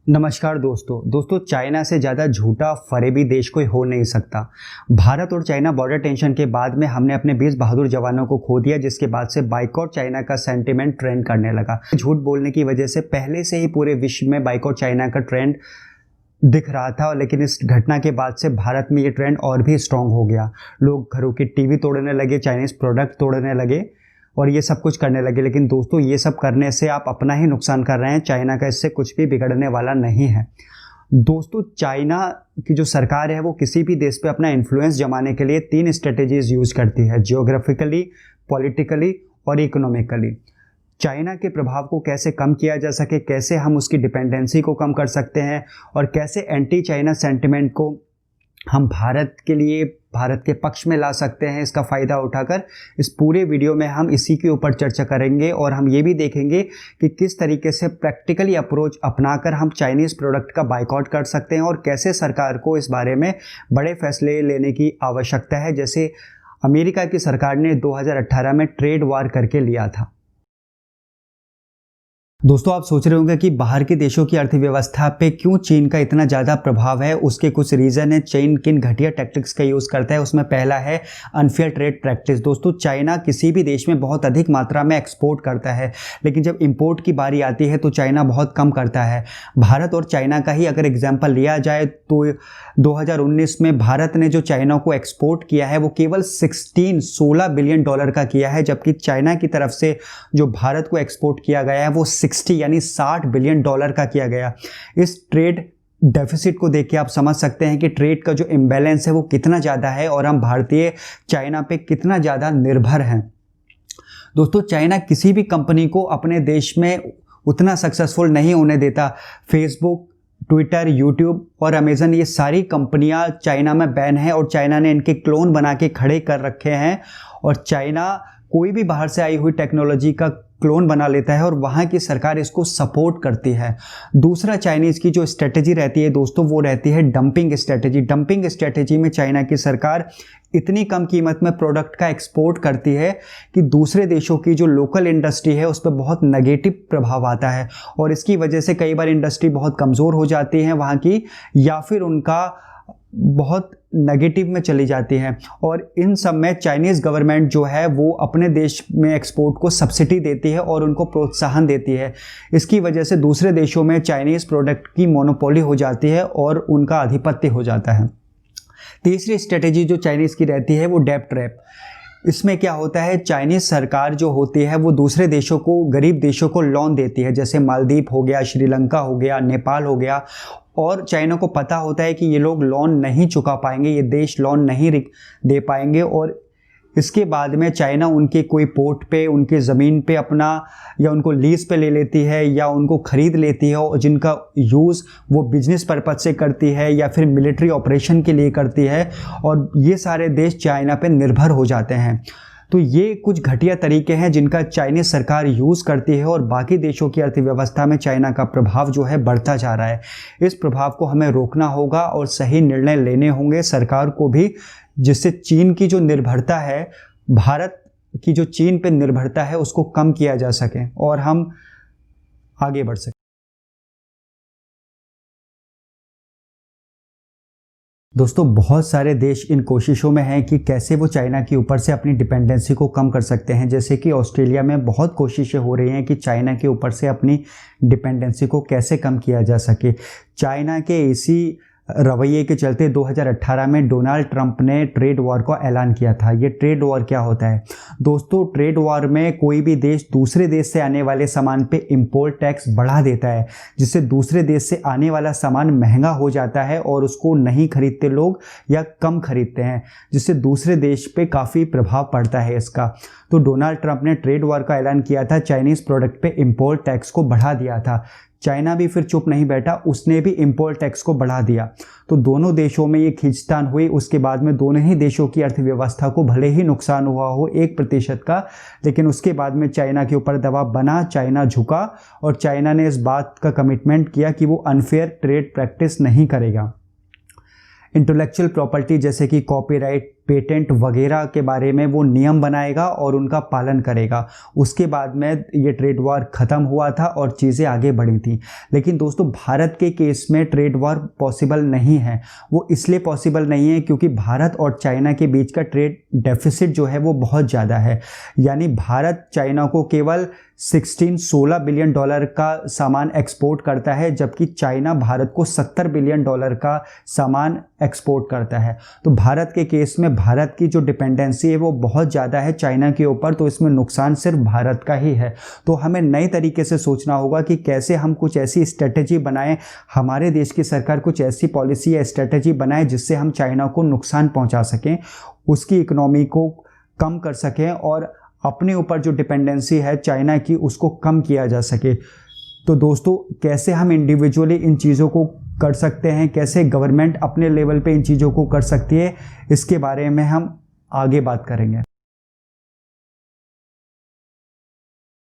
नमस्कार दोस्तों चाइना से ज़्यादा झूठा फरेबी देश कोई हो नहीं सकता। भारत और चाइना बॉर्डर टेंशन के बाद में हमने अपने 20 बहादुर जवानों को खो दिया, जिसके बाद से बाइकॉट चाइना का सेंटिमेंट ट्रेंड करने लगा। झूठ बोलने की वजह से पहले से ही पूरे विश्व में बाइकॉट चाइना का ट्रेंड दिख रहा था, लेकिन इस घटना के बाद से भारत में ये ट्रेंड और भी स्ट्रांग हो गया। लोग घरों की टीवी तोड़ने लगे, चाइनीज़ प्रोडक्ट तोड़ने लगे और ये सब कुछ करने लगे। लेकिन दोस्तों, ये सब करने से आप अपना ही नुकसान कर रहे हैं। चाइना का इससे कुछ भी बिगड़ने वाला नहीं है। दोस्तों, चाइना की जो सरकार है वो किसी भी देश पे अपना इन्फ्लुएंस जमाने के लिए 3 स्ट्रेटेजीज यूज करती है: जियोग्राफिकली, पॉलिटिकली और इकोनॉमिकली। चाइना के प्रभाव को कैसे कम किया जा सके, कैसे हम उसकी डिपेंडेंसी को कम कर सकते हैं और कैसे एंटी चाइना सेंटिमेंट को हम भारत के लिए, भारत के पक्ष में ला सकते हैं, इसका फ़ायदा उठाकर इस पूरे वीडियो में हम इसी के ऊपर चर्चा करेंगे। और हम ये भी देखेंगे कि किस तरीके से प्रैक्टिकली अप्रोच अपनाकर हम चाइनीज़ प्रोडक्ट का बाइकआउट कर सकते हैं और कैसे सरकार को इस बारे में बड़े फैसले लेने की आवश्यकता है, जैसे अमेरिका की सरकार ने 2018 में ट्रेड वार करके लिया था। दोस्तों, आप सोच रहे होंगे कि बाहर के देशों की अर्थव्यवस्था पे क्यों चीन का इतना ज़्यादा प्रभाव है। उसके कुछ रीज़न है। चीन किन घटिया टैक्टिक्स का यूज़ करता है, उसमें पहला है अनफेयर ट्रेड प्रैक्टिस। दोस्तों, चाइना किसी भी देश में बहुत अधिक मात्रा में एक्सपोर्ट करता है, लेकिन जब इंपोर्ट की बारी आती है तो चाइना बहुत कम करता है। भारत और चाइना का ही अगर एग्जाम्पल लिया जाए तो 2019 में भारत ने जो चाइना को एक्सपोर्ट किया है वो केवल 16 बिलियन डॉलर का किया है, जबकि चाइना की तरफ से जो भारत को एक्सपोर्ट किया गया है वो 60 बिलियन डॉलर का किया गया। इस ट्रेड डेफिसिट को देख के आप समझ सकते हैं कि ट्रेड का जो इम्बैलेंस है वो कितना ज़्यादा है और हम भारतीय चाइना पे कितना ज़्यादा निर्भर हैं। दोस्तों, चाइना किसी भी कंपनी को अपने देश में उतना सक्सेसफुल नहीं होने देता। फेसबुक, ट्विटर, यूट्यूब और अमेज़न, ये सारी कंपनियां चाइना में बैन है और चाइना ने इनके क्लोन बना के खड़े कर रखे हैं। और चाइना कोई भी बाहर से आई हुई टेक्नोलॉजी का क्लोन बना लेता है और वहाँ की सरकार इसको सपोर्ट करती है। दूसरा चाइनीज़ की जो स्ट्रेटेजी रहती है दोस्तों, वो रहती है डंपिंग स्ट्रेटेजी। डंपिंग स्ट्रेटेजी में चाइना की सरकार इतनी कम कीमत में प्रोडक्ट का एक्सपोर्ट करती है कि दूसरे देशों की जो लोकल इंडस्ट्री है उस पर बहुत नेगेटिव प्रभाव आता है और इसकी वजह से कई बार इंडस्ट्री बहुत कमज़ोर हो जाती है वहाँ की, या फिर उनका बहुत नेगेटिव में चली जाती है। और इन सब में चाइनीज़ गवर्नमेंट जो है वो अपने देश में एक्सपोर्ट को सब्सिडी देती है और उनको प्रोत्साहन देती है। इसकी वजह से दूसरे देशों में चाइनीज़ प्रोडक्ट की मोनोपोली हो जाती है और उनका आधिपत्य हो जाता है। तीसरी स्ट्रेटेजी जो चाइनीज़ की रहती है वो डेब्ट ट्रैप। इसमें क्या होता है, चाइनीज़ सरकार जो होती है वो दूसरे देशों को, गरीब देशों को लोन देती है, जैसे मालदीव हो गया, श्रीलंका हो गया, नेपाल हो गया। और चाइना को पता होता है कि ये लोग लोन नहीं चुका पाएंगे, ये देश लोन नहीं दे पाएंगे, और इसके बाद में चाइना उनके कोई पोर्ट पे, उनके ज़मीन पे अपना, या उनको लीज पे ले लेती है या उनको ख़रीद लेती है, और जिनका यूज़ वो बिजनेस पर्पज से करती है या फिर मिलिट्री ऑपरेशन के लिए करती है, और ये सारे देश चाइना पे निर्भर हो जाते हैं। तो ये कुछ घटिया तरीके हैं जिनका चाइनीज़ सरकार यूज़ करती है और बाकी देशों की अर्थव्यवस्था में चाइना का प्रभाव जो है बढ़ता जा रहा है। इस प्रभाव को हमें रोकना होगा और सही निर्णय लेने होंगे सरकार को भी, जिससे चीन की जो निर्भरता है, भारत की जो चीन पे निर्भरता है, उसको कम किया जा सके और हम आगे बढ़ सकें। दोस्तों, बहुत सारे देश इन कोशिशों में हैं कि कैसे वो चाइना के ऊपर से अपनी डिपेंडेंसी को कम कर सकते हैं। जैसे कि ऑस्ट्रेलिया में बहुत कोशिशें हो रही हैं कि चाइना के ऊपर से अपनी डिपेंडेंसी को कैसे कम किया जा सके। चाइना के इसी रवैये के चलते 2018 में डोनाल्ड ट्रंप ने ट्रेड वॉर का ऐलान किया था। ये ट्रेड वॉर क्या होता है दोस्तों? ट्रेड वॉर में कोई भी देश दूसरे देश से आने वाले सामान पे इंपोर्ट टैक्स बढ़ा देता है, जिससे दूसरे देश से आने वाला सामान महंगा हो जाता है और उसको नहीं खरीदते लोग या कम खरीदते हैं, जिससे दूसरे देश पे काफ़ी प्रभाव पड़ता है इसका। तो डोनाल्ड ट्रंप ने ट्रेड वॉर का ऐलान किया था, चाइनीज़ प्रोडक्ट पे इंपोर्ट टैक्स को बढ़ा दिया था। चाइना भी फिर चुप नहीं बैठा, उसने भी इंपोर्ट टैक्स को बढ़ा दिया। तो दोनों देशों में ये खींचतान हुई। उसके बाद में दोनों ही देशों की अर्थव्यवस्था को भले ही नुकसान हुआ हो 1% का, लेकिन उसके बाद में चाइना के ऊपर दबाव बना, चाइना झुका और चाइना ने इस बात का कमिटमेंट किया कि वो अनफेयर ट्रेड प्रैक्टिस नहीं करेगा। इंटेलेक्चुअल प्रॉपर्टी जैसे कि कॉपीराइट, पेटेंट वगैरह के बारे में वो नियम बनाएगा और उनका पालन करेगा। उसके बाद में ये ट्रेड वॉर ख़त्म हुआ था और चीज़ें आगे बढ़ी थी। लेकिन दोस्तों भारत के केस में ट्रेड वॉर पॉसिबल नहीं है। वो इसलिए पॉसिबल नहीं है क्योंकि भारत और चाइना के बीच का ट्रेड डेफिसिट जो है वो बहुत ज़्यादा है। यानी भारत चाइना को केवल 16 बिलियन डॉलर का सामान एक्सपोर्ट करता है, जबकि चाइना भारत को 70 बिलियन डॉलर का सामान एक्सपोर्ट करता है। तो भारत के केस में भारत की जो डिपेंडेंसी है वो बहुत ज़्यादा है चाइना के ऊपर, तो इसमें नुकसान सिर्फ भारत का ही है। तो हमें नए तरीके से सोचना होगा कि कैसे हम कुछ ऐसी स्ट्रेटजी बनाएं, हमारे देश की सरकार कुछ ऐसी पॉलिसी या स्ट्रेटजी बनाए जिससे हम चाइना को नुकसान पहुंचा सकें, उसकी इकोनॉमी को कम कर सकें और अपने ऊपर जो डिपेंडेंसी है चाइना की उसको कम किया जा सके। तो दोस्तों कैसे हम इंडिविजुअली इन चीज़ों को कर सकते हैं, कैसे गवर्नमेंट अपने लेवल पे इन चीज़ों को कर सकती है, इसके बारे में हम आगे बात करेंगे।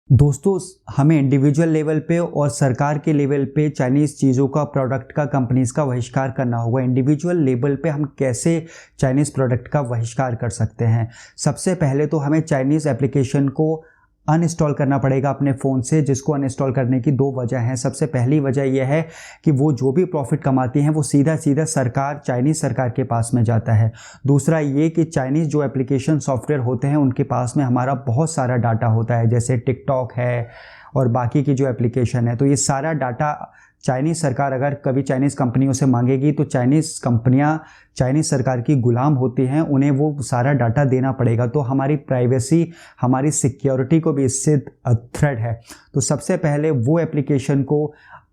दोस्तों हमें इंडिविजुअल लेवल पे और सरकार के लेवल पे चाइनीज़ चीज़ों का, प्रोडक्ट का, कंपनीज़ का बहिष्कार करना होगा। इंडिविजुअल लेवल पे हम कैसे चाइनीज़ प्रोडक्ट का बहिष्कार कर सकते हैं? सबसे पहले तो हमें चाइनीज़ एप्लीकेशन को अनइंस्टॉल करना पड़ेगा अपने फ़ोन से, जिसको अनइंस्टॉल करने की दो वजह हैं। सबसे पहली वजह यह है कि वो जो भी प्रॉफिट कमाती हैं वो सीधा सीधा सरकार, चाइनीज़ सरकार के पास में जाता है। दूसरा ये कि चाइनीज़ जो एप्लीकेशन सॉफ्टवेयर होते हैं उनके पास में हमारा बहुत सारा डाटा होता है, जैसे टिकटॉक है और बाकी की जो एप्लीकेशन है। तो ये सारा डाटा चाइनीज़ सरकार अगर कभी चाइनीज़ कंपनियों से मांगेगी तो चाइनीज़ कंपनियां चाइनीज़ सरकार की गुलाम होती हैं, उन्हें वो सारा डाटा देना पड़ेगा। तो हमारी प्राइवेसी, हमारी सिक्योरिटी को भी इससे थ्रेट है। तो सबसे पहले वो एप्लीकेशन को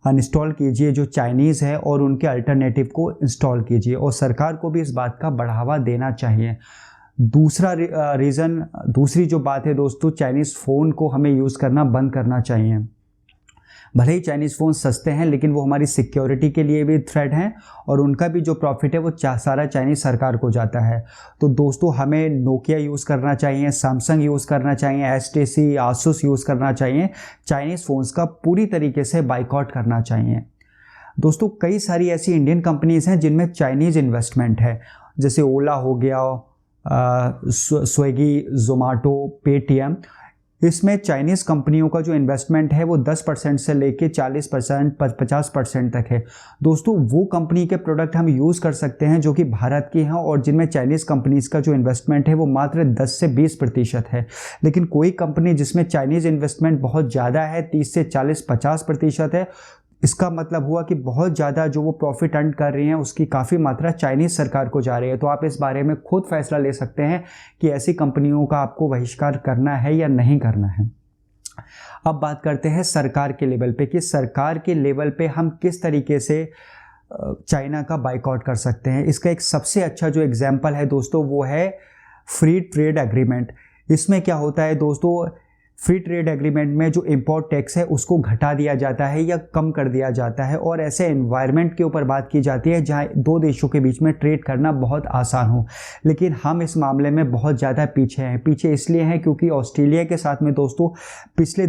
अनइंस्टॉल कीजिए जो चाइनीज़ है और उनके अल्टरनेटिव को इंस्टॉल कीजिए, और सरकार को भी इस बात का बढ़ावा देना चाहिए। दूसरी जो बात है दोस्तों, चाइनीज़ फ़ोन को हमें यूज़ करना बंद करना चाहिए। भले ही चाइनीज़ फ़ोन सस्ते हैं लेकिन वो हमारी सिक्योरिटी के लिए भी थ्रेट हैं और उनका भी जो प्रॉफिट है वो सारा चाइनीज़ सरकार को जाता है। तो दोस्तों हमें नोकिया यूज़ करना चाहिए, सैमसंग यूज़ करना चाहिए, HTC, आसूस यूज़ करना चाहिए। चाइनीज़ फ़ोन्स का पूरी तरीके से बाइकआउट करना चाहिए। दोस्तों कई सारी ऐसी इंडियन कंपनीज़ हैं जिनमें चाइनीज़ इन्वेस्टमेंट है, जैसे ओला हो गया, स्विगी, जोमेटो, पेटीएम। इसमें चाइनीज़ कंपनियों का जो इन्वेस्टमेंट है वो 10% से लेके 40%, 50% तक है। दोस्तों वो कंपनी के प्रोडक्ट हम यूज़ कर सकते हैं जो कि भारत की हैं और जिनमें चाइनीज़ कंपनीज़ का जो इन्वेस्टमेंट है वो मात्र 10 से 20% है। लेकिन कोई कंपनी जिसमें चाइनीज़ इन्वेस्टमेंट बहुत ज़्यादा है, 30 से 40, 50% है, इसका मतलब हुआ कि बहुत ज़्यादा जो वो प्रॉफिट अर्न कर रही हैं उसकी काफ़ी मात्रा चाइनीज़ सरकार को जा रही है। तो आप इस बारे में खुद फैसला ले सकते हैं कि ऐसी कंपनियों का आपको बहिष्कार करना है या नहीं करना है। अब बात करते हैं सरकार के लेवल पे कि सरकार के लेवल पे हम किस तरीके से चाइना का बाइकआउट कर सकते हैं। इसका एक सबसे अच्छा जो एग्जाम्पल है दोस्तों वो है फ्री ट्रेड एग्रीमेंट। इसमें क्या होता है दोस्तों, फ्री ट्रेड एग्रीमेंट में जो इम्पोर्ट टैक्स है उसको घटा दिया जाता है या कम कर दिया जाता है और ऐसे एनवायरनमेंट के ऊपर बात की जाती है जहां दो देशों के बीच में ट्रेड करना बहुत आसान हो। लेकिन हम इस मामले में बहुत ज़्यादा पीछे हैं। पीछे इसलिए हैं क्योंकि ऑस्ट्रेलिया के साथ में दोस्तों पिछले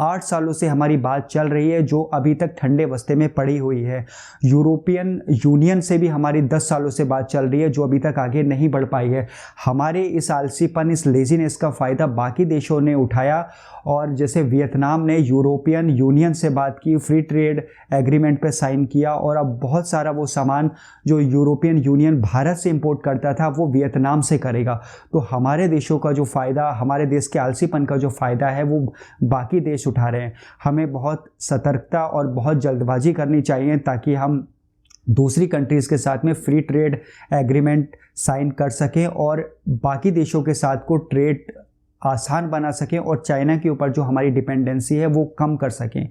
8 सालों से हमारी बात चल रही है जो अभी तक ठंडे बस्ते में पड़ी हुई है। यूरोपियन यूनियन से भी हमारी 10 सालों से बात चल रही है जो अभी तक आगे नहीं बढ़ पाई है। हमारे इस आलसीपन, इस लेजीनेस का फ़ायदा बाकी देशों ने उठाया और जैसे वियतनाम ने यूरोपियन यूनियन से बात की, फ्री ट्रेड एग्रीमेंट पे साइन किया और अब बहुत सारा वो सामान जो यूरोपियन यूनियन भारत से इंपोर्ट करता था वो वियतनाम से करेगा। तो हमारे देशों का जो फ़ायदा, हमारे देश के आलसीपन का जो फ़ायदा है वो बाकी देश उठा रहे हैं। हमें बहुत सतर्कता और बहुत जल्दबाजी करनी चाहिए ताकि हम दूसरी कंट्रीज़ के साथ में फ्री ट्रेड एग्रीमेंट साइन कर सकें और बाकी देशों के साथ को ट्रेड आसान बना सकें और चाइना के ऊपर जो हमारी डिपेंडेंसी है वो कम कर सकें।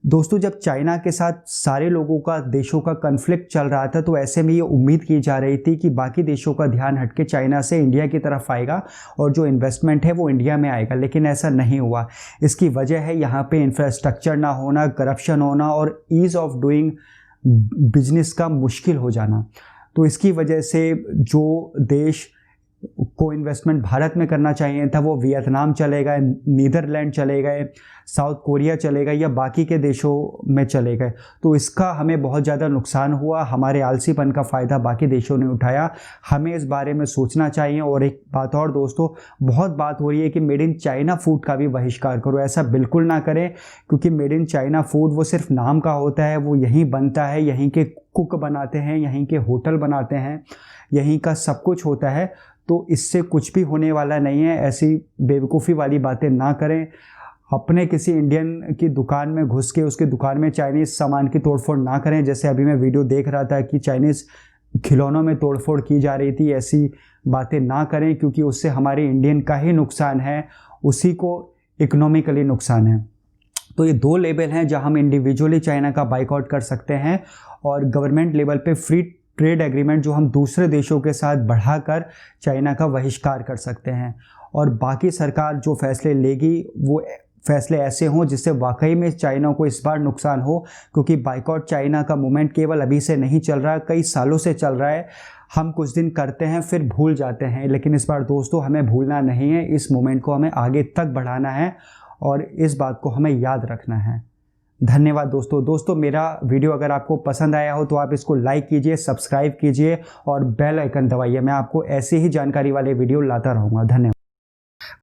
दोस्तों जब चाइना के साथ सारे लोगों का, देशों का कन्फ्लिक्ट चल रहा था तो ऐसे में ये उम्मीद की जा रही थी कि बाकी देशों का ध्यान हटके चाइना से इंडिया की तरफ आएगा और जो इन्वेस्टमेंट है वो इंडिया में आएगा, लेकिन ऐसा नहीं हुआ। इसकी वजह है यहाँ पे इंफ्रास्ट्रक्चर ना होना, करप्शन होना और ईज़ ऑफ डूइंग बिजनेस का मुश्किल हो जाना। तो इसकी वजह से जो देश को इन्वेस्टमेंट भारत में करना चाहिए था वो वियतनाम चले गए, नीदरलैंड चले गए, साउथ कोरिया चले गए या बाकी के देशों में चले गए। तो इसका हमें बहुत ज़्यादा नुकसान हुआ, हमारे आलसीपन का फ़ायदा बाकी देशों ने उठाया। हमें इस बारे में सोचना चाहिए। और एक बात और दोस्तों, बहुत बात हो रही है कि मेड इन चाइना फूड का भी बहिष्कार करो। ऐसा बिल्कुल ना करें, क्योंकि मेड इन चाइना फूड वो सिर्फ नाम का होता है, वो यहीं बनता है, यहीं के कुक बनाते हैं, यहीं के होटल बनाते हैं, यहीं का सब कुछ होता है। तो इससे कुछ भी होने वाला नहीं है। ऐसी बेवकूफ़ी वाली बातें ना करें। अपने किसी इंडियन की दुकान में घुस के उसकी दुकान में चाइनीज़ सामान की तोड़फोड़ ना करें। जैसे अभी मैं वीडियो देख रहा था कि चाइनीज़ खिलौनों में तोड़फोड़ की जा रही थी, ऐसी बातें ना करें, क्योंकि उससे हमारे इंडियन का ही नुकसान है, उसी को इकोनॉमिकली नुकसान है। तो ये दो लेवल हैं जहां हम इंडिविजुअली चाइना का बाइकआउट कर सकते हैं, और गवर्नमेंट लेवल पे फ्री ट्रेड एग्रीमेंट जो हम दूसरे देशों के साथ बढ़ाकर चाइना का बहिष्कार कर सकते हैं। और बाकी सरकार जो फैसले लेगी वो फैसले ऐसे हों जिससे वाकई में चाइना को इस बार नुकसान हो, क्योंकि बाइकआउट चाइना का मूवमेंट केवल अभी से नहीं चल रहा है, कई सालों से चल रहा है। हम कुछ दिन करते हैं फिर भूल जाते हैं, लेकिन इस बार दोस्तों हमें भूलना नहीं है। इस मूवमेंट को हमें आगे तक बढ़ाना है और इस बात को हमें याद रखना है। धन्यवाद दोस्तों। मेरा वीडियो अगर आपको पसंद आया हो तो आप इसको लाइक कीजिए, सब्सक्राइब कीजिए और बेल आइकन दबाइए। मैं आपको ऐसे ही जानकारी वाले वीडियो लाता रहूँगा। धन्यवाद।